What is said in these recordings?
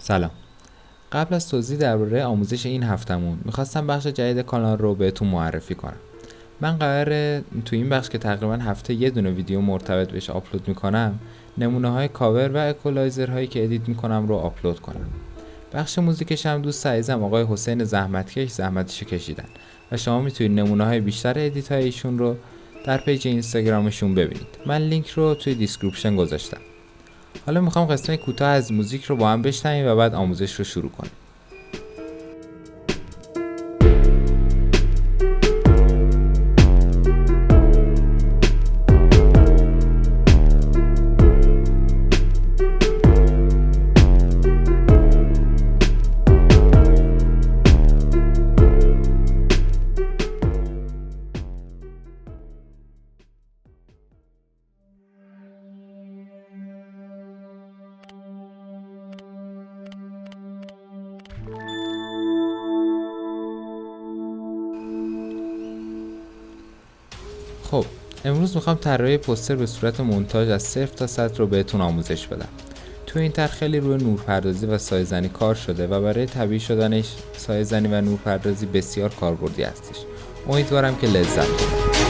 سلام. قبل از توضیح درباره آموزش این هفتمون میخواستم بخش جدید کانال رو بهتون معرفی کنم. من قراره تو این بخش که تقریبا هفته یه دونه ویدیو مرتبط بهش آپلود میکنم، نمونه های کاور و اکولایزر هایی که ادیت میکنم رو آپلود کنم. بخش موزیکش هم دوست عزیزم آقای حسین زحمتکش زحمتش کشیدن و شما میتونید نمونه های بیشتر ادیت های ایشون رو در پیج اینستاگرامشون ببینید. من لینک رو توی دیسکریپشن گذاشتم. حالا میخوام قسمت کوتاه از موزیک رو با هم بشنویم و بعد آموزش رو شروع کنیم. خب امروز میخوام طراحی پوستر به صورت مونتاژ از 0 تا 100 رو بهتون آموزش بدم. تو این طرح خیلی روی نورپردازی و سایه‌زنی کار شده و برای طبیعی شدنش سایه‌زنی و نورپردازی بسیار کاربردی هستش. امیدوارم که لذت ببرید.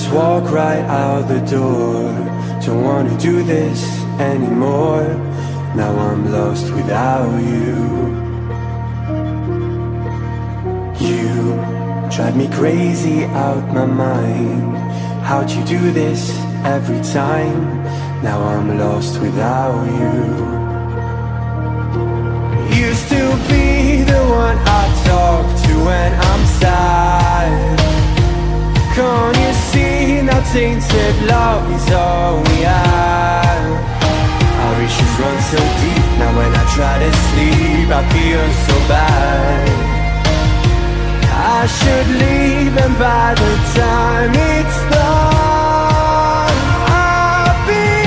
just walk right out the door. Don't wanna do this anymore. Now I'm lost without you. You drive me crazy out my mind. How'd you do this every time? Now I'm lost without you. Used to be the one I talk to when I'm sad. Can't you see now tainted love is all we have? Our issues run so deep. Now when I try to sleep I feel so bad. I should leave and by the time it's done I'll be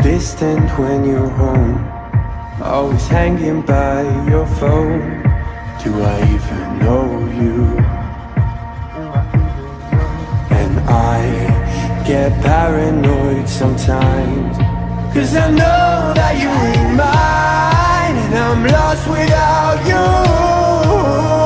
distant when you're home, always hanging by your phone. Do I even know you? And I get paranoid sometimes, 'cause I know that you ain't mine, and I'm lost without you.